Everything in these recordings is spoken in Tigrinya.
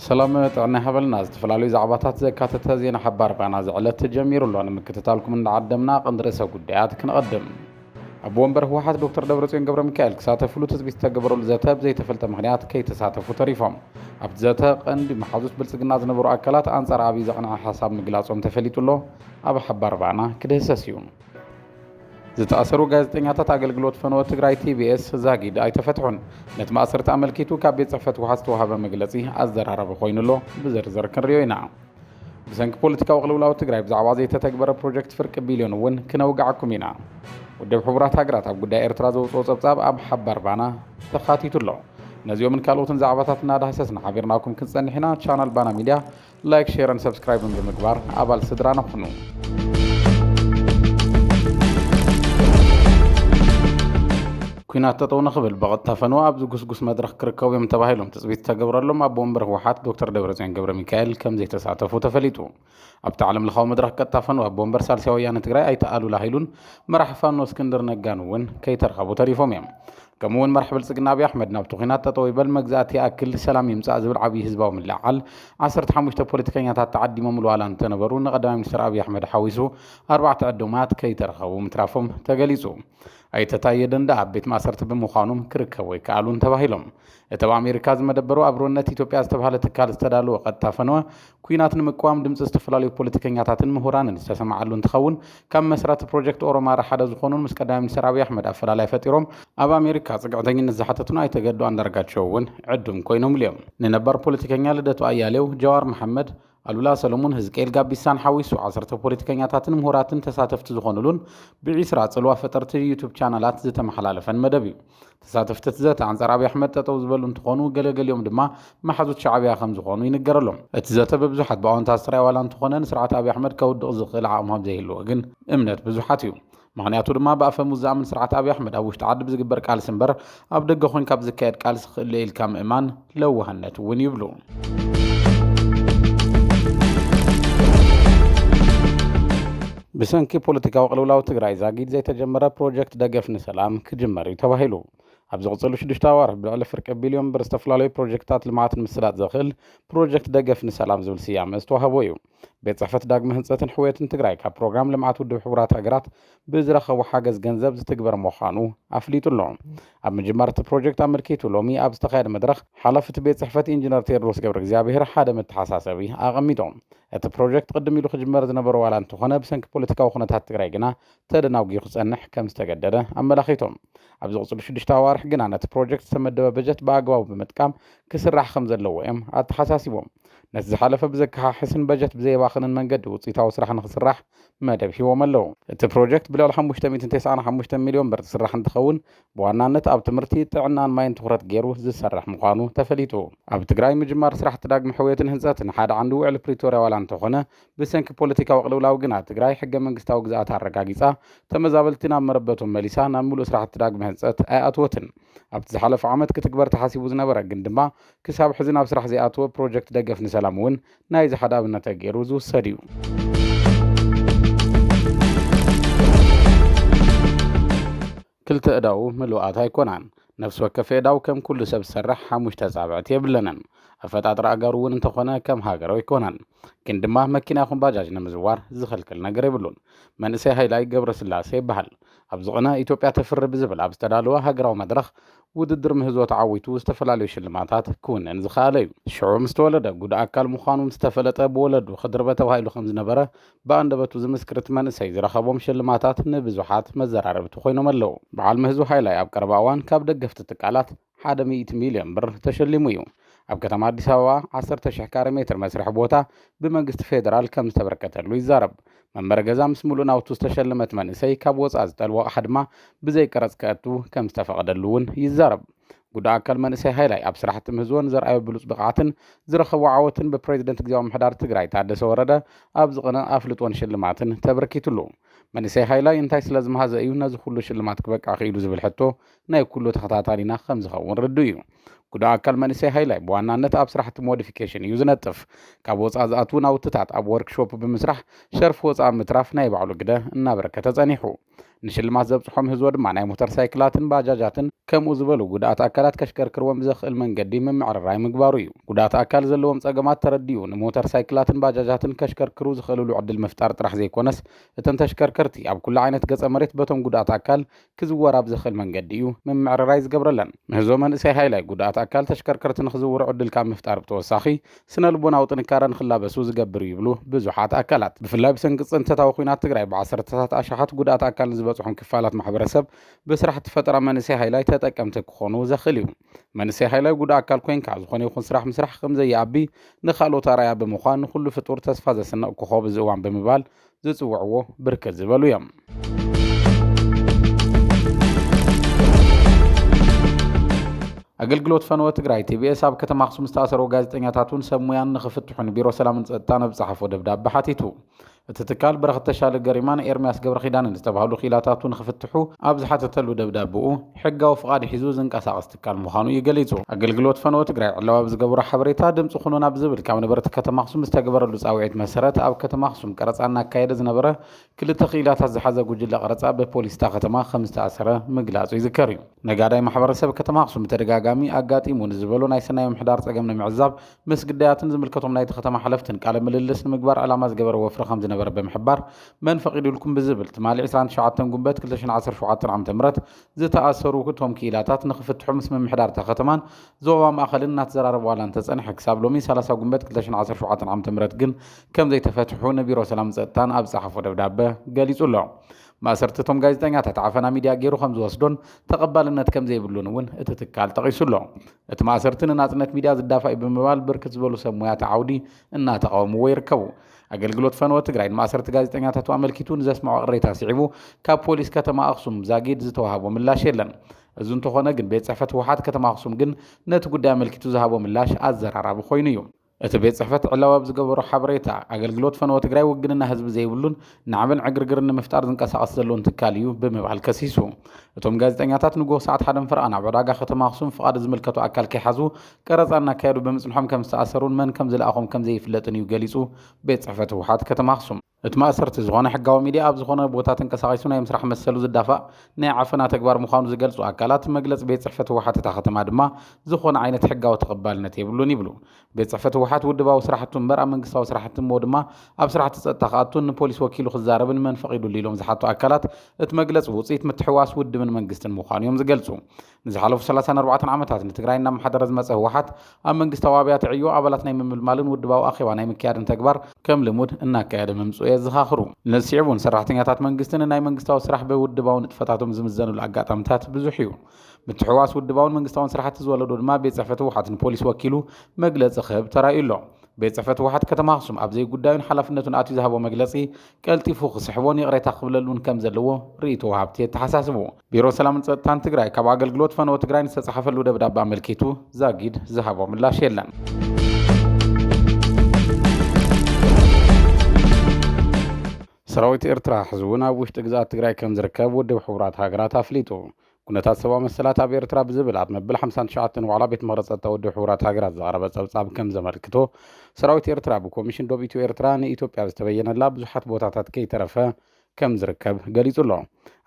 سلامت عنا حبلنا استفلالي زعباتات زكاتة زينا حبار بانا زعلت تجمير الله أنا مكتتالكم من عدمنا قندرسة قديات كنقدم أبو أنبر هو حد دكتور دبرتين قبر ميكائيل كساتفلو تثبيت تقبروا الزاتاب زي تفلت مغنيات كي تساتفو تريفهم أبت زاتا قند محادث بلسقنا زنبرو أكلات أنصار عبي زقنا حساب مقلاسهم تفليتو الله أبو حبار بانا كده ساسيون زتأثروا ጋዜጠኛታት አገልግሎት ፈኖ ትግራይ ቲቢኤስ ዛጊድ አይተፈትሑን ነቲ ማእሰርቲ አመልኪቱ ካብ ቤት ጽሕፈት ውሓዝ ተዋሃበ መግለጺ ኣዘራረበ ኮይኑሎ ብዝርዝር ክንሪኦ ኢና ብሰንኪ ፖለቲካዊ ቅልውላው ትግራይ ብዛዕባ ዘይተተግበረ ፕሮጀክት ፍርቂ ቢልዮን እውን ክነውግዓኩም ኢና ውድብ ሕቡራት ሃገራት ኣብ ጉዳይ ኤርትራ ዘውፅኦ ጸብጻብ ኣብ ሓባር ባና ተኻቲቱሎ ነዚኦምን ካልኦትን ዛዕባታት እናዳህሰስና ሓቢርናኩም ክንጸንሕ ኢና ቻናል ባና ሚድያ ላይክ ሼርን ሰብስክራይብን ብምግባር ኣባል ስድራና ሁኑ ኩናት ተጠው ንኽብል በቐጥታ ፈነው ኣብ ዝጉስጉስ መድረኽ ክርከቡ እዮም ተባሂሎም ትፅቢት ተገብረሎም ኣቦ ወንበር ህወሓት ዶክተር ደብረጽዮን ገብረ ሚካኤል ከም ዘይተሳተፉ ተፈሊጡ ኣብቲ ዓለም ለኻዊ መድረኽ ቀጥታ ፈነው ኣቦ ወንበር ሳልሳይ ወያነ ትግራይ ኣይተኣሉላ ሃይሉን መራሒ ፋኖ እስክንድር ነጋን እውን ከይተረኸቡ ተሪፎም እዮም ከምኡውን መራሒ ብልጽግና ኣብይ ኣሕመድ ናብቲ ኩናት ተጠው ይበል መግዛእቲ ኣክል ሰላም ይምጻእ ዝብል ዓብዪ ህዝባዊ ምልዓል 15 ፖለቲከኛታት ተዓዲሞም ዋላ እንተነበሩ ንቐዳማይ ሚኒስትር ኣብይ ኣሕመድ ሓዊሱ 4 ዕዱማት ከይተረኸቡ ምትራፎም ተገሊጹ ኣይተታየ ደንዳ ኣብ ቤት ማእሰርቲ ብምዃኖም ክርከቡ ይከኣሉን ተባሂሎም እቲ ኣብ ኣሜሪካ ዝመደበሩ ኣብሮነት ኢትዮጵያ ዝተባህለ ትካል ዝተዳለወ ቀጥታ ፈነወ ኩናት ንምቅዋም ድምፂ ዝተፈላለዩ ፖለቲከኛታትን ምሁራንን ዝተሰማዓሉ እንትኸውን ካብ መስራቲ ፕሮጀክት ኦሮማራ ሓደ ዝኾኑን ምስ ቀዳማይ ሚኒስትር ኣብይ ኣሕመድ ኣፈላላይ ፈጢሮም ኣብ ኣሜሪካ ጽግዕተኝነት ዝሓተቱን ኣይተገዱ አንዳርጋቸው እውን ዕዱም ኮይኖም እዮም ንነባር ፖለቲከኛ ልደቱ ኣያሌው ጀዋር መሐመድ አሉላ ሰለሞን ህዝቅኤል ጋቢሳን ሓዊሱ 10 ፖለቲከኛታትን ምሁራትን ተሳተፍቲ ዝኾኑሉን ብዒስራ ጽልዋ ፈጠርቲ ዩቲዩብ ቻናላት ዝተመሓላለፈን መደብ እዩ ተሳተፍቲ ዘተ አንጻር ኣብይ ኣሕመድ ጠጠው ዝበሉ እንትኾኑ ገለገሊኦም ድማ ማሓዙት ሻዕብያ ከም ዝኾኑ ይንገረሎም እቲ ዘተ በብዙሓት ብኣወንታ ስራይ ዋላ እንትኾነ ንስርዓት ኣብይ ኣሕመድ ከውድቕ ዝኽእል ዓቕሚ ከም ዘይህልዎ ግን እምነት ብዙሓት እዩ ምክንያቱ ድማ ብኣፈሙዝ ዝኣምን ስርዓት ኣብይ ኣሕመድ ኣብ ውሽጢ ዓዲ ብዝግበር ቃልሲ እምበር ኣብ ደገ ኮይንካ ብዝካየድ ቃልሲ ክእለ ኢልካ ምእማን ለዋህነት እውን ይብሉ ብሰንኪ ፖለቲካዊ ቅልውላው ትግራይ ዛጊድ ዘይተጀመረ ፕሮጀክት ደገፍ ንሰላም ክጅመር እዩ ተባሂሉ ኣብ ዝቕፅሉ 6 ኣዋርሕ ብልዕሊ ፍርቂ ቢልዮን ብር ዝተፈላለዩ ፕሮጀክታት ልምዓትን ምስላጥ ዘኽእል ፕሮጀክት ደገፍ ንሰላም ዝብል ስያመ ዝተዋህቦ እዩ ቤት ጽሕፈት ዳግመ ህንፀትን ሕውየትን ትግራይ ካብ ፕሮግራም ልምዓት ውድብ ሕቡራት ሃገራት ብዝረኸቡ ሓገዝ ገንዘብ ዝትግበር ምዃኑ ኣፍሊጡሎ ኣብ ምጅማር እቲ ፕሮጀክት ኣመልኪቱ ሎሚ ኣብ ዝተኻየደ መድረኽ ሓላፊ እቲ ቤት ጽሕፈት ኢንጂነር ቴዎድሮስ ገብረ እግዚኣብሔር ሓደ መተሓሳሰቢ ኣቐሚጦም እቲ ፕሮጀክት ቅድም ኢሉ ክጅመር ዝነበረ ዋላ እንትኾነ ብሰንኪ ፖለቲካዊ ኩነታት ትግራይ ግና ተደናጊኡ ክጸንሕ ከም ዝተገደደ ኣመላኺቶም ኣብ ዝቕፅሉ 6 ኣዋርሕ ግና ነቲ ፕሮጀክት ዝተመደበ በጀት ብኣግባቡ ብምጥቃም ክስራሕ ከም ዘለዎ እዮም ኣተሓሳሲቦም ነቲ ዝሓለፈ ብዘከሓሕስን በጀት ብዘይባኽንን መንገዲ ውፅኢታዊ ስራሕ ንክስራሕ መደብ ሂቦም ኣለዉ እቲ ፕሮጀክት ብልዕሊ 595 ሚልዮን ብር ዝስራሕ እንትኸውን ብዋናነት ኣብ ትምህርቲ ጥዕናን ማይን ትኩረት ገይሩ ዝሰርሕ ምዃኑ ተፈሊጡ ኣብ ትግራይ ምጅማር ስራሕቲ ዳግመ ሕውየትን ህንፀትን ሓደ ዓንዲ ውዕል ፕሪቶርያ ዋላ እንተኾነ ብሰንኪ ፖለቲካዊ ቅልውላው ግና ትግራይ ሕገ መንግስታዊ ግዝኣት ኣረጋጊፃ ተመዛበልቲ ናብ መረበቶም መሊሳ ናብ ምሉእ ስራሕቲ ዳግመ ህንፀት ኣይኣትወትን ኣብቲ ዝሓለፈ ዓመት ክትግበር ተሓሲቡ ዝነበረ ግን ድማ ክሳብ ሕዚ ናብ ስራሕ ዘይኣትወ ፕሮጀክት ደገፍ ንሰላም እውን ናይ ዝሓደ ኣብነት ገይሩ ዝውሰድ እዩ ክልተ እዳው ምሉኣት ኣይኮናን ነፍሲ ወከፍ እዳው ከም ኩሉ ሰብ ዝሰርሕ 5 ጻብዕቲ የብለነን ኣፈጣጥራ ኣጋሩ እውን እንተኾነ ከም ሃገር ኣይኮናን ግን ድማ መኪና ይኹን ባጃጅ ንምዝዋር ዝኽልክል ነገር የብሉን መንእሰይ ሃይላይ ገብረ ስላሴ ይበሃል ኣብ ዝቕነ ኢትዮጵያ ተፍሪ ብዝብል ኣብ ዝተዳለወ ሃገራዊ መድረኽ ውድድር ምህዞ ተዓዊቱ ዝተፈላለዩ ሽልማታት ክውንን ዝኽኣለ እዩ ሽዑ ምስ ተወለደ ጉዳእ ኣካል ምዃኑ ዝተፈለጠ ብወለዱ ክድርበ ተባሂሉ ከም ዝነበረ ብኣንደበቱ ዝምስክርት መንእሰይ ዝረኸቦም ሽልማታት ንብዙሓት መዘራረብቲ ኮይኖም ኣለዉ በዓል ምህዞ ሃይላይ ኣብ ቀረባ እዋን ካብ ደገፍቲ ትካላት 100 ሚልዮን ብር ተሸሊሙ እዩ ኣብ ከተማ አዲስ አበባ 10,000 ካሬ ሜትር መስርሕ ቦታ ብመንግስቲ ፌደራል ከም ዝተበረከተሉ ይዛረብ መንበረ ገዛ ምስ ሙሉእ ናውቱ ዝተሸለመት መንእሰይ ካብ ወፃኢ ዝጠልቦ ኣቕሓ ድማ ብዘይ ቀረፅ ከእቱ ከም ዝተፈቐደሉ እውን ይዛረብ ጉዳእ ኣካል መንእሰይ ሃይላይ ኣብ ስራሕቲ ምህዞን ዘርኣዮ ብሉፅ ብቕዓትን ዝረኸቦ ዓወትን ብፕሬዚደንት ግዜያዊ ምሕዳር ትግራይ ታደሰ ወረደ ኣብ ዝቕነ ኣፍልጦን ሽልማትን ተበርኪቱሉ መንእሰይ ሃይላይ እንታይ ስለ ዝመሃዘ እዩ ነዚ ኩሉ ሽልማት ክበቃ ክኢሉ ዝብል ሕቶ ናይ ኩሉ ተኸታታሊና ከም ዝኸውን ርዱ እዩ ጉዳይ አካል መንእሰይ ሃይላይ በዋናነት ኣብ ስራሕቲ ሞዲፊኬሽን እዩ ዝነጥፍ ካብ ወፃእ ዝኣትው ናውትታት ኣብ ወርክሾፕ ብምስራሕ ሸርፊ ወፃእ ምትራፍ ናይ ባዕሉ ግደ እናበረከተ ጸኒሑ ንሽልማት ዘብጽሖም ህዝቦ ድማ ናይ ሞተር ሳይክላትን ባጃጃትን ከምኡ ዝበሉ ጉዳት አካላት ከሽከርክርዎም ብዘኽእል መንገዲ ምምዕርራይ ምግባሩ እዩ ጉዳት አካል ዘለዎም ጸገማት ተረዲኡ ንሞተር ሳይክላትን ባጃጃትን ከሽከርክሩ ዝኽእልሉ ዕድል ምፍጣር ጥራሕ ዘይኮነስ እተን ተሽከርከርቲ ኣብ ኩሉ ዓይነት ገጸ መሬት በቶም ጉዳት አካል ክዝወራ ብዘኽእል መንገዲ እዩ ምምዕርራይ ዝገብረለን ንህዝቦ መንእሰይ ሃይላይ ጉዳት አካል ተሽከርከርቲ ንኽዝውሩ ዕድል ካብ ምፍጣር ብተወሳኺ ስነ ልቦናዊ ጥንካረ ንኽላበሱ ዝገብር ይብሉ ብዙሓት አካላት ብፍላይ ብሰንኪ ጽንተታዊ ኩናት ትግራይ ብዓሰርተታት ኣሽሓት ጉዳት አካል ዝበጽሖም ክፋላት ማሕበረሰብ ብስራሕቲ ፈጠራ መንእሰይ ሃይላይ ተጠቀምቲ ክኾኑ ዘኽእል እዩ መንእሰይ ሃይላይ ጉዳት አካል ኮይንካ ዝኾነ ይኹን ስራሕ ምስራሕ ከምዘይኣቢ ንኻልኦት ኣርኣያ ብምዃን ንኹሉ ፍጡር ተስፋ ዘስንቕ ክኾብ ዝእዋን ብምባል ዝጽውዕዎ ብርክት ዝበሉ እዮም አገልግሎት ፈነወ ትግራይ ቲቢኤስ ኣብ ከተማ ኣክሱም ዝተኣሰሩ ጋዜጠኛታቱን ሰብ ሞያን ንኽፍትሑን ቢሮ ሰላምን ጸጥታን ኣብ ጸሓፎ ደብዳቤ ሓቲቱ እቲ ትካል በረኸት ተሻለ ገሪማን ኤርምያስ ገብረ ኪዳንን ዝተባህሉ ኺላታቱን ክፍትሑ ኣብ ዝሓተተሉ ደብዳቤኡ ሕጋዊ ፍቓድ ሒዙ ዝንቀሳቐስ ትካል ምዃኑ እዩ ገሊጹ አገልግሎት ፈነወ ትግራይ ዕለዋ ብዝገበሮ ሓበሬታ ድምፂ ኩኑና ብዝብል ካብ ነበርቲ ከተማ ኣክሱም ዝተገበረሉ ጻውዒት መሰረት ኣብ ከተማ ኣክሱም ቀረጻ እናካየደ ዝነበረ ክልተ ኺላታት ዝሓዘ ጉጅለ ቀረጻ ብፖሊስታ ከተማ ከም ዝተኣሰረ ምግላጹ ይዝከር እዩ ነጋዳይ ማሕበረሰብ ከተማ ኣክሱም ተደጋጋሚ ኣጋጢሙ ንዝበሎ ናይ ሰናይ ምሕዳር ጸገም ንምዕዛብ ምስ ግዳያትን ዝምልከቶም ናይቲ ከተማ ሓለፍትን ቃለ ምልልስ ንምግባር ዕላማ ዝገበረ ወፍሪ ከም ዝነበረ ብምሕባር መን ፈቂዱልኩም ብዝብል ትማሊ 27 ጉንበት 2017 ዓ.ም ዝተኣሰሩ እቶም ኪላታት ንኽፍትሑ ምስ ምምሕዳር ከተማን ዞባ ማእኸልን እናተዘራረቡ ዋላ እንተጸንሐ ክሳብ ሎሚ 30 ጉንበት 2017 ዓ.ም ግን ከም ዘይተፈትሑ ንቢሮ ሰላም ጸጥታን ኣብ ጸሓፎ ደብዳቤ ገሊጹ ኣሎ ማእሰርቲ እቶም ጋዜጠኛታት ዓፈና ሚድያ ገይሩ ከም ዝወስዶን ተቐባልነት ከም ዘይብሉን እውን እቲ ትካል ጠቒሱ ኣሎ እቲ ማእሰርቲ ንናጽነት ሚድያ ዝዳፋይ ብምባል ብርክት ዝበሉ ሰብ ሞያት ዓውዲ እናተቃወምዎ ይርከቡ አገልግሎት ፈነወ ትግራይ ማእሰርቲ ጋዜጠኛታቱ ኣመልኪቱ ንዘስማዖ ቅሬታ ስዒቡ ካብ ፖሊስ ከተማ ኣክሱም ዛጊድ ዝተዋሃቦ ምላሽ የለን እዚ እንተኾነ ግን ቤት ጽሕፈት ውሓት ከተማ ኣክሱም ግን ነቲ ጉዳይ ኣመልኪቱ ዝሃቦ ምላሽ ኣዘራራቢ ኮይኑ እዩ እቲ ቤት ጽሕፈት ዕላዋ ብዝገበሮ ሓበሬታ አገልግሎት ፈነወ ትግራይ ውግንና ህዝቢ ዘይብሉን ንዓብን ዕግርግርን ንምፍጣር ዝንቀሳቐስ ዘለዎን ትካል እዩ ብምባል ከሲሱ እቶም ጋዜጠኛታት ንጎህ ሰዓት ሓደን ፍርቃን ኣብ ዕዳጋ ከተማ ኣክሱም ፍቓድ ዝምልከቱ ኣካል ከይሓዙ ቀረጻ እናካየዱ ብምጽንሖም ከም ዝተኣሰሩን መን ከም ዝለኣኾም ከም ዘይፍለጥን እዩ ገሊጹ ቤት ጽሕፈት ውሓት ከተማ ኣክሱም እቲ ማእሰርቲ ዝኾነ ሕጋዊ ሚድያ ኣብ ዝኾነ ቦታ ተንቀሳቒሱ ናይ ምስራሕ መሰሉ ዝዳፋእ ናይ ዓፈና ተግባር ምዃኑ ዝገልጹ ኣካላት መግለፂ ቤት ጽሕፈት ውሓት እታ ከተማ ድማ ዝኾነ ዓይነት ሕጋዊ ተቐባልነት የብሉን ይብሉ ቤት ጽሕፈት ውሓት ውድባዊ ስራሕቱ እምበር ኣብ መንግስታዊ ስራሕቲ ሞ ድማ ኣብ ስራሕቲ ጸጥታ ከኣቱን ንፖሊስ ወኪሉ ክዛረብን መን ፈቒዱሉ ኢሎም ዝሓቱ ኣካላት እቲ መግለፂ ውፅኢት ምትሕዋስ ውድብን መንግስትን ምዃኑ እዮም ዝገልጹ ንዝሓለፉ 34 ዓመታት ንትግራይ እናመሓደረ ዝመፀ ህወሓት ኣብ መንግስታዊ ኣብያተ ዕዮ ኣባላት ናይ ምምልማልን ውድባዊ ኣኼባ ናይ ምክያድን ተግባር ከም ልሙድ እናካየደ ምምጽኡ የዘኻኽሩ ንስዒቡን ሰራሕተኛታት መንግስትን ናይ መንግስታዊ ስራሕ ብውድባዊ ንጥፈታቶም ዝምዘንሉ ኣጋጣሚታት ብዙሕ እዩ ምትሕዋስ ውድባውን መንግስታውን ስራሕቲ ዝወለዶ ድማ ቤት ጽሕፈት ውሓት ንፖሊስ ወኪሉ መግለፂ ክህብ ተራእዩ ኣሎ ቤት ጽሕፈት ውሓት ከተማ ኣክሱም ኣብ ዘይጉዳዩን ሓላፍነቱን ኣትዩ ዝሃቦ መግለፂ ቀልጢፉ ክስሕቦን ይቕሬታ ክብለሉን ከም ዘለዎ ርእይቶ ወሃብቲ ተሓሳስቡ ቢሮ ሰላምን ጸጥታን ትግራይ ካብ አገልግሎት ፈነወ ትግራይ ዝተጻሕፈሉ ደብዳቤ ኣመልኪቱ ዛጊድ ዝሃቦ ምላሽ የለን ሰራዊት ኤርትራ ሕዝቡን ኣብ ውሽጢ ግዛኣት ትግራይ ከም ዝርከብ ውድብ ሕቡራት ሃገራት ኣፍሊጡ ኩነታት ሰብኣዊ መሰላት ኣብ ኤርትራ ብዝብል ኣብ መበል 59 ዋዕላ ቤት ምክሪ ጸጥታ ውድብ ሕቡራት ሃገራት ዘቕረበ ጸብጻብ ከም ዘመልክቶ ሰራዊት ኤርትራ ብኮሚሽን ዶብ ኢትዮ ኤርትራ ንኢትዮጵያ ዝተበየነላ ብዙሓት ቦታታት ከይተረፈ ከም ዝርከብ ገሊጹ ኣሎ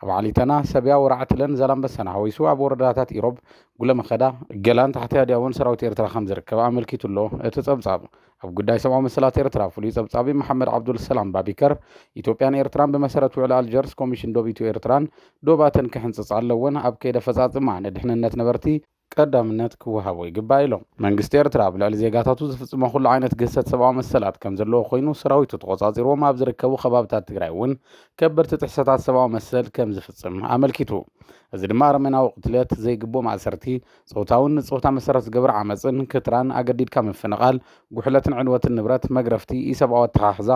ኣብ ዓሊተና ሰብያ ወራዕትለን ዛላምበሳና ሓዊሱ ኣብ ወረዳታት ኢሮብ ጉለመኸዳ ገላን ታሕቲ ሃዲያውን ሰራዊት ኤርትራ ከም ዝርከብ ኣመልኪቱ ኣሎ እቲ ጸብጻብ ኣብ ጉዳይ ሰብኣዊ መሰላት ኤርትራ ፍሉይ ጸብጻቢ መሐመድ ዓብዱል ሰላም ባቢከር ኢትዮጵያን ኤርትራን ብመሰረት ውዕል አልጀርስ ኮሚሽን ዶብ ኢትዮ ኤርትራን ዶባተን ክሕንጽጽ ኣለወን ኣብ ከይደ ፈጻጽማ ንድሕንነት ነበርቲ ቀዳምነት ክወሃቦ ይግባእ ኢሎም መንግስቲ ኤርትራ ኣብ ልዕሊ ዜጋታቱ ዝፍጽሞ ኩሉ ዓይነት ግህሰት ሰብኣዊ መሰላት ከም ዘለዎ ኮይኑ ሰራዊቱ ተቆጻጺሮም ኣብ ዝርከቡ ከባቢታት ትግራይ እውን ከበድቲ ጥሕሰታት ሰብኣዊ መሰል ከም ዝፍጽም ኣመልኪቱ እዚ ድማ ኣረመናዊ ቅትለት ዘይግቦ ማእሰርቲ ጾታውን ንጾታ መሰረት ዝገብር ዓመፅን ክትራን ኣገዲድካ ምፍንቓል ጉሕለትን ዕንወትን ንብረት መግረፍቲ ኢሰብኣዊ ኣተሓሕዛ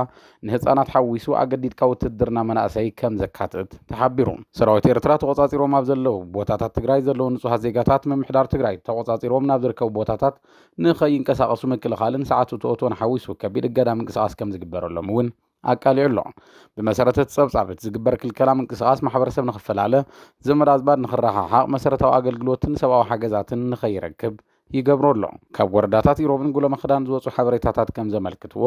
ንህፃናት ሓዊሱ ኣገዲድካ ውትድርና መናእሰይ ከም ዘካትት ተሓቢሩ ሰራዊት ኤርትራ ተቆጻጺሮም ኣብ ዘለዉ ቦታታት ትግራይ ዘለዉ ንጹሃት ዜጋታት ምምሕዳር ትግራይ ተቆጻጺሮም ናብ ዝርከቡ ቦታታት ንኸይንቀሳቐሱ ምክልኻልን ሰዓቱ ተእቶን ሓዊሱ ከቢድ እገዳ ምንቅስቓስ ከም ዝግበረሎም እውን ኣቃሊዑ ኣሎ ብመሰረት ጸብጻበት ዝግበር ክልከላ ምንቅስቓስ ማሕበረሰብ ንኽፈላለ ዘመድ ኣዝማድ ንኽረሓሓቕ መሰረታዊ ኣገልግሎትን ሰብኣዊ ሓገዛትን ንኸይረክብ ይገብሮ ኣሎ ካብ ወረዳታት ኢሮብን ጉሎ መኽዳን ዝወፁ ሓበሬታታት ከም ዘመልክትዎ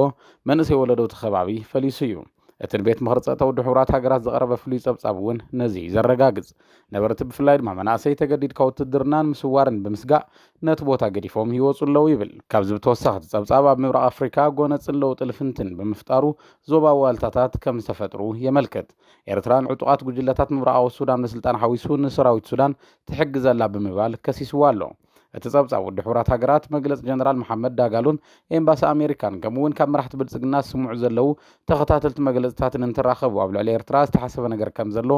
መንእሰይ ወለዶ ከባቢ ፈሊሱ እዩ እቲ ቤት ምኽሪ ጸጥታ ውድብ ሕብራት ሃገራት ዘቐረበ ፍሉይ ጸብጻብ እውን ነዚ ዘረጋግጽ ነበርቲ ብፍላይ ድማ መናእሰይ ተገዲድካ ውትድርናን ምስዋርን ብምስጋእ ነቲ ቦታ ገዲፎም ይወፁ ኣለዉ ይብል ካብዚ ብተወሳኺ ጸብጻብ ኣብ ምብራቕ ኣፍሪካ ጎነፅን ለውጢ ልፍንትን ብምፍጣሩ ዞባዊ ዋልታታት ከም ዝተፈጥሩ የመልክት ኤርትራን ዕጡቓት ጉጅለታት ምብራቓዊ ሱዳን ንስልጣን ሓዊሱ ንሰራዊት ሱዳን ትሕግዘላ ብምባል ከሲስዋ ኣሎ እቲ ጸብጻብ ውድብ ሕብራት ሃገራት መግለጽ ጀነራል መሐመድ ዳጋሎን ኤምባሲ ኣሜሪካን ከምኡውን ካብ መራሕቲ ብልጽግና ስሙዑ ዘለው ተኸታተልቲ መግለጽታትን እንትራኸቡ ኣብ ልዕሊ ኤርትራ ዝተሓሰበ ነገር ከም ዘሎ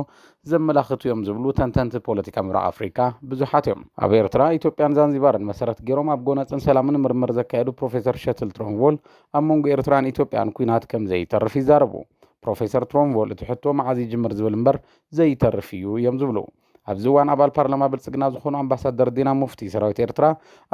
ዘመላኽቱ እዮም ዝብሉ ተንተንቲ ፖለቲካ ምብራቕ ኣፍሪካ ብዙሓት እዮም ኣብ ኤርትራ ኢትዮጵያን ዛንዚባርን መሰረት ገይሮም ኣብ ጎነፅን ሰላምን ምርምር ዘካየዱ ፕሮፌሰር ሸትል ትሮንቮል ኣብ መንጎ ኤርትራን ኢትዮጵያን ኩናት ከም ዘይተርፍ ይዛረቡ ፕሮፌሰር ትሮንቮል እቲ ሕቶ መዓዝ ይጅምር ዝብል እምበር ዘይተርፍ እዩ እዮም ዝብሉ ኣብዚ እዋን ኣባል ፓርላማ ብልጽግና ዝኾኑ ኣምባሳደር ዲና ሙፍቲ ሰራዊት ኤርትራ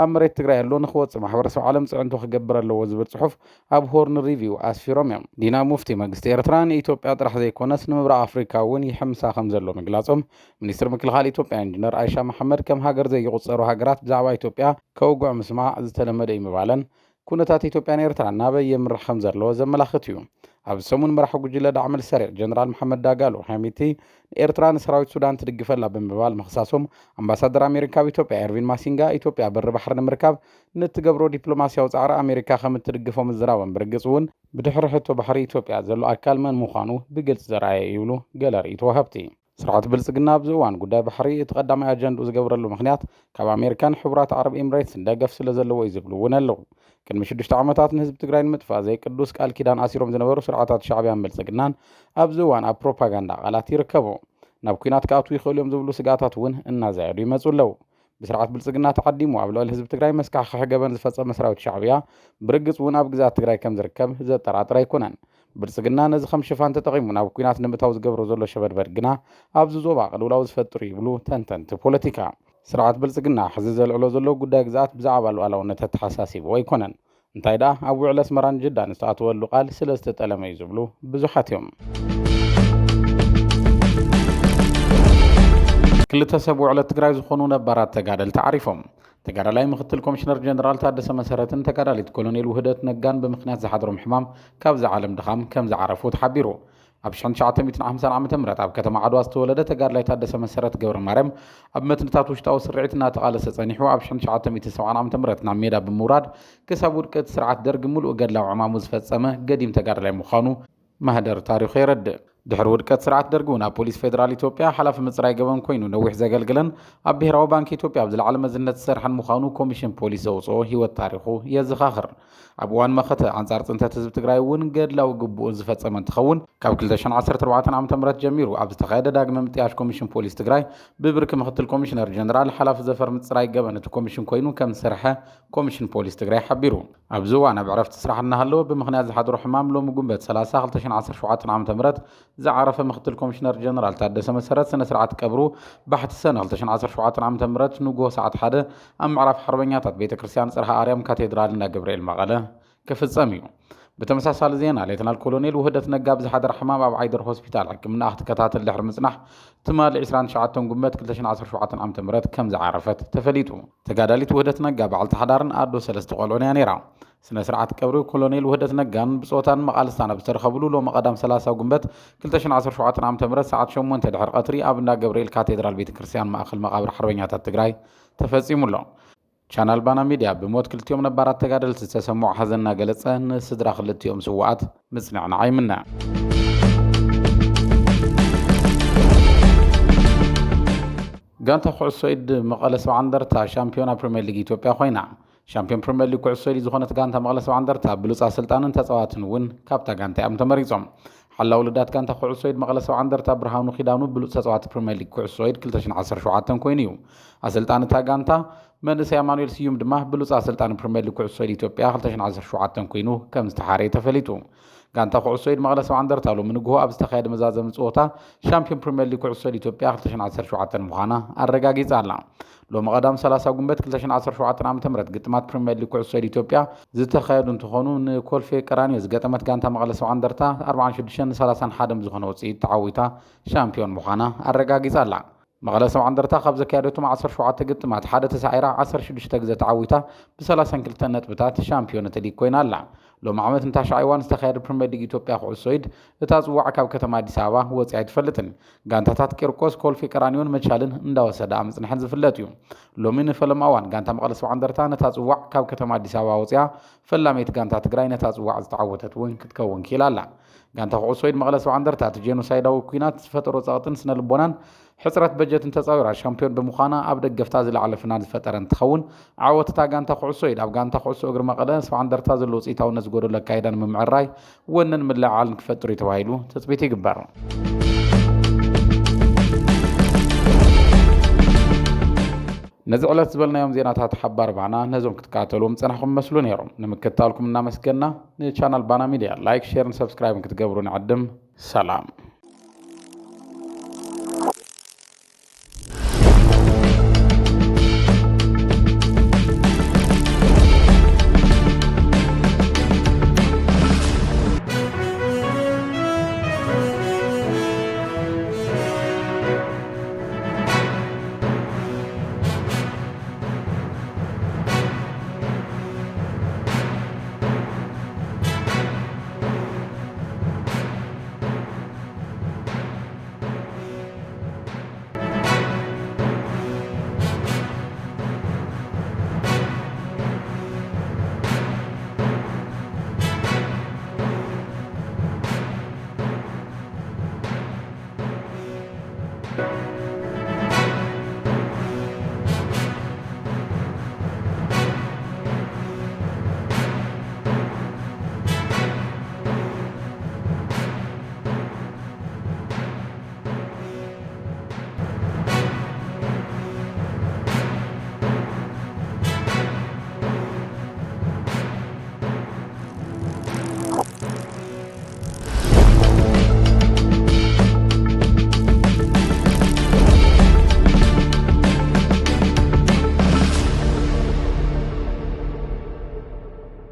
ኣብ መሬት ትግራይ ኣሎ ንኽወፅእ ማሕበረሰብ ዓለም ጽዕንቶ ክገብር ኣለዎ ዝብል ጽሑፍ ኣብ ሆርን ሪቪው ኣስፊሮም እዮም ዲና ሙፍቲ መንግስቲ ኤርትራ ንኢትዮጵያ ጥራሕ ዘይኮነስ ንምብራቕ ኣፍሪካ እውን ይሕምሳ ከም ዘሎ ምግላጾም ሚኒስትር ምክልኻል ኢትዮጵያ ኢንጂነር ኣይሻ መሐመድ ከም ሃገር ዘይቁፀሩ ሃገራት ብዛዕባ ኢትዮጵያ ከውጉዕ ምስማዕ ዝተለመደ እዩ ምባለን ኩነታት ኢትዮጵያን ኤርትራን ናበይ የምርሕ ከም ዘለዎ ዘመላኽት እዩ ኣብ ሰሙን መራሒ ጉጅለ ዳዕመል ሰሪዕ ጀነራል መሐመድ ዳጋሎ ሐሚቲ ኤርትራ ንሰራዊት ሱዳን ትድግፈላ ብምባል መኽሳሶም ኣምባሳደር ኣሜሪካዊ ኢትዮጵያ ኤርቪን ማሲንጋ ኢትዮጵያ በሪ ባሕሪ ንምርካብ ንትገብሮ ዲፕሎማስያዊ ጻዕሪ ኣሜሪካ ከም እትድግፎም ዝራወን ብርግጽ እውን ብድሕሪ ሕቶ ባሕሪ ኢትዮጵያ ዘሎ ኣካል መን ምዃኑ ብግልጽ ዘረኣየ ይብሉ ገለ ርእይቶ ወሃብቲ ስርዓት ብልጽግና ኣብዚ እዋን ጉዳይ ባሕሪ እቲ ቀዳማይ ኣጀንድኡ ዝገብረሉ ምኽንያት ካብ ኣሜሪካን ሕቡራት ዓረብ ኤምሬትስን ደገፍ ስለ ዘለዎ እዩ ዝብሉ እውን ኣለዉ ቅድሚ 6 ዓመታት ንህዝቢ ትግራይ ንምጥፋእ ዘይቅዱስ ቃል ኪዳን ኣሲሮም ዝነበሩ ስርዓታት ሻዕብያን ብልጽግናን ኣብዚ እዋን ኣብ ፕሮፓጋንዳ ቃላት ይርከቡ ናብ ኩናት ክኣትዉ ይኽእሉ እዮም ዝብሉ ስጋታት እውን እናዘያዱ ይመፁ ኣለዉ ብስርዓት ብልጽግና ተዓዲሙ ኣብ ልዕሊ ህዝቢ ትግራይ መስካሕ ክሕገበን ዝፈጸመ ሰራዊት ሻዕብያ ብርግጽ እውን ኣብ ግዛት ትግራይ ከም ዝርከብ ዘጠራጥር ኣይኮነን ብልጽግና ነዚ ከም ሽፋን ተጠቒሙ ናብ ኩናት ንምእታው ዝገብሮ ዘሎ ሸበድበድ ግና ኣብዚ ዞባ ቅልውላው ዝፈጥሩ ይብሉ ተንተንቲ ፖለቲካ ስርዓት ብልጽግና ሕዚ ዘልዕሎ ዘሎ ጉዳይ ግዛት ብዛዕባ ሉዓላውነት ተሓሳሲቡ ኣይኮነን እንታይ ደኣ ኣብ ውዕለ ኣስመራን ጅዳን ዝተኣተወሉ ቃል ስለ ዝተጠለመ እዩ ዝብሉ ብዙሓት እዮም ክልተ ሰብ ውዕለ ትግራይ ዝኾኑ ነባራት ተጋደልቲ ዓሪፎም ተጋዳላይ ምክትል ኮሚሽነር ጀነራል ታደሰ መሰረትን ተጋዳሊት ኮሎኔል ውህደት ነጋን ብምክንያት ዝሓድሮም ሕማም ካብ ዝዓለም ድኻም ከም ዝዓረፉ ተሓቢሩ ኣብ 1950 ዓ.ም ኣብ ከተማ ዓድዋ ዝተወለደ ተጋዳላይ ታደሰ መሰረት ገብረ ማርያም ኣብ መትንታት ውሽጣዊ ስርዒት እናተቓለሰ ጸኒሑ ኣብ 1970 ዓ.ም ናብ ሜዳ ብምውራድ ክሳብ ውድቀት ስርዓት ደርጊ ሙሉእ ገድላዊ ዕማሙ ዝፈጸመ ገዲም ተጋዳላይ ምዃኑ ማህደር ታሪኹ የረድእ ድሕሪ ውድቀት ስርዓት ደርጊ ኣብ ፖሊስ ፌደራል ኢትዮጵያ ሓላፊ ምጽራይ ገበን ኮይኑ ነዊሕ ዘገልግለን ኣብ ብሔራዊ ባንኪ ኢትዮጵያ ኣብ ዝለዓለ መዝነት ዝሰርሐን ምዃኑ ኮሚሽን ፖሊስ ዘውፅኦ ሂወት ታሪኹ የዘኻኽር ኣብ እዋን መኸተ አንጻር ጽንተት ህዝቢ ትግራይ እውን ገድላዊ ግቡእን ዝፈጸመ እንትኸውን ካብ 2014 ዓ.ም ጀሚሩ ኣብ ዝተኻየደ ዳግመ ምጥያሽ ኮሚሽን ፖሊስ ትግራይ ብብርኪ ምክትል ኮሚሽነር ጀነራል ሓላፊ ዘፈር ምጽራይ ገበን እቲ ኮሚሽን ኮይኑ ከም ዝሰርሐ ኮሚሽን ፖሊስ ትግራይ ሓቢሩ ኣብዚ እዋን ኣብ ዕረፍቲ ስራሕ እናሃለወ ብምኽንያት ዝሓድሮ ሕማም ሎሚ ጉንበት 30 2017 ዓ.ም ዝዓረፈ ምክትል ኮሚሽነር ጀነራል ታደሰ መሰረት ስነ ስርዓት ቀብሩ ባሕቲ ሰነ 2017 ዓ.ም ንጎሆ ሰዓት 1 ኣብ ምዕራፍ ሓርበኛታት ቤተ ክርስቲያን ጽርሐ ኣርያም ካቴድራል እንዳ ገብርኤል መቐለ ክፍጸም እዩ ብተመሳሳሊ ዜና ሌተናል ኮሎኔል ውህደት ነጋ ብዝሓደረ ሕማም ኣብ ዓይደር ሆስፒታል ሕክምና ክትከታተል ድሕሪ ምጽናሕ ትማሊ 29 ጉንበት 2017 ዓ.ም ከም ዝዓረፈት ተፈሊጡ ተጋዳሊት ውህደት ነጋ በዓልቲ ሓዳርን ኣዶ 3 ቆልዑን እያ ነይራ ስነ ስርዓት ቀብሪ ኮሎኔል ውህደት ነጋን ብጾታን መቃልስታን ኣብ ዝተረኸብሉ ሎሚ ቀዳም 30 ጉንበት 2017 ዓ.ም ሰዓት 8 ድሕሪ ቀትሪ ኣብ እንዳ ገብርኤል ካቴድራል ቤተ ክርስቲያን ማእኸል መቃብር ሓርበኛታት ትግራይ ተፈጺሙሎ ቻናል ባና ሚድያ ብሞት ክልቲኦም ነባራት ተጋደልቲ ዝተሰምዑ ሓዘንና ገለጸ ንስድራ ክልቲኦም ስዋዓት ምጽንዕና ኣይምና ጋንታ ኩዕሶ ኢድ መቐለ 70 እንደርታ ሻምፒዮና ፕሪምየር ሊግ ኢትዮጵያ ኮይና ሻምፒዮን ፕሪምየር ሊግ ኩዕሶ ኢድ ዝኾነት ጋንታ መቐለ 70 እንደርታ ብሉጻ ስልጣንን ተጻዋትን እውን ካብታ ጋንታ እዮም ተመሪጾም ሓላዊ ውልዳት ጋንታ ኩዕሶ ኢድ መቐለ 70 እንደርታ ብርሃኑ ኺዳኑ ብሉጽ ተጻዋቲ ፕሪምየር ሊግ ኩዕሶ ኢድ 2017 ኮይኑ እዩ ኣሰልጣኒ እታ ጋንታ መንእሰይ ኣማኑኤል ስዩም ድማ ብሉጽ ኣሰልጣኒ ፕሪምየር ሊግ ኩዕሶ ኢድ ኢትዮጵያ 2017 ኮይኑ ከም ዝተሓረየ ተፈሊጡ ጋንታ ኩዕሶ ኢድ መቐለ 70 እንደርታ ሎሚ ንግሆ ኣብ ዝተኻየደ መዛዘሚ ፀወታ ሻምፒዮን ፕሪምየር ሊግ ኩዕሶ ኢድ ኢትዮጵያ 2017 ምዃና ኣረጋጊጻ ኣላ ሎሚ ቀዳም 30 ጉንበት 2017 ዓ.ም ግጥማት ፕሪምየር ሊግ ኩዕሶ ኢድ ኢትዮጵያ ዝተኻየዱ እንትኾኑ ንኮልፌ ቀራኒዮ ዝገጠመት ጋንታ መቐለ 70 እንደርታ 46-31 ዝኾነ ውጽኢት ተዓዊታ ሻምፒዮን ምዃና ኣረጋጊጻ ኣላ መቐለ 70 እንደርታ ካብ ዘካየደቶም 17 ግጥማት ሓደ ተሳዒራ 16 ግዜ ተዓዊታ ብ32 ነጥብታት ሻምፒዮነት ሊግ ኮይና ኣላ። ሎም ዓመት እንታሻዕ እዋን ዝተኻየደ ፕሪምየር ሊግ ኢትዮጵያ ኩዕሶ ኢድ እታ ጽዋዕ ካብ ከተማ አዲስ አበባ ወፂኣ ኣይትፈልጥን። ጋንታታት ቂርቆስ፣ ኮልፌ ቀራኒዮን መቻልን እንዳወሰዳ ምጽንሐን ዝፍለጥ እዩ። ሎሚ ንፈለማ እዋን ጋንታ መቐለ 70 እንደርታ ነታ ጽዋዕ ካብ ከተማ አዲስ አበባ ወፂኣ ፈላሜት ጋንታ ትግራይ ነታ ጽዋዕ ዝተዓወተት እውን ክትከውን ኪላ ኣላ። ጋንታ ኩዕሶ ኢድ መቐለ 70 እንደርታ እቲ ጄኖሳይዳዊ ኩናት ዝፈጠሮ ጸቕጥን ስነ ልቦናን ሕፅረት በጀትን ተጻዊራ ሻምፒዮን ብምዃና ኣብ ደገፍታ ዝለዓለ ፍናን ዝፈጠረ እንትኸውን ዓወትታ ጋንታ ኩዕሶ ኢድ ኣብ ጋንታ ኩዕሶ እግሪ መቐለ 70 እንደርታ ዘሎ ውፅኢታውነት ዝጎደሎ ኣካይዳን ምምዕራይ ወነን ምልዕዓልን ክፈጥሩ እዩ ተባሂሉ ተፅቢት ይግበር። ነዚ ዕለት ዝበልናዮም ዜናታት ሓባር ባና ነዞም ክትከታተልዎም ፀናሕኩም መስሉ ነይሮም። ንምክትታልኩም እናመስገና ንቻናል ባና ሚድያ ላይክ፣ ሼርን ሰብስክራይብን ክትገብሩ ንዕድም። ሰላም።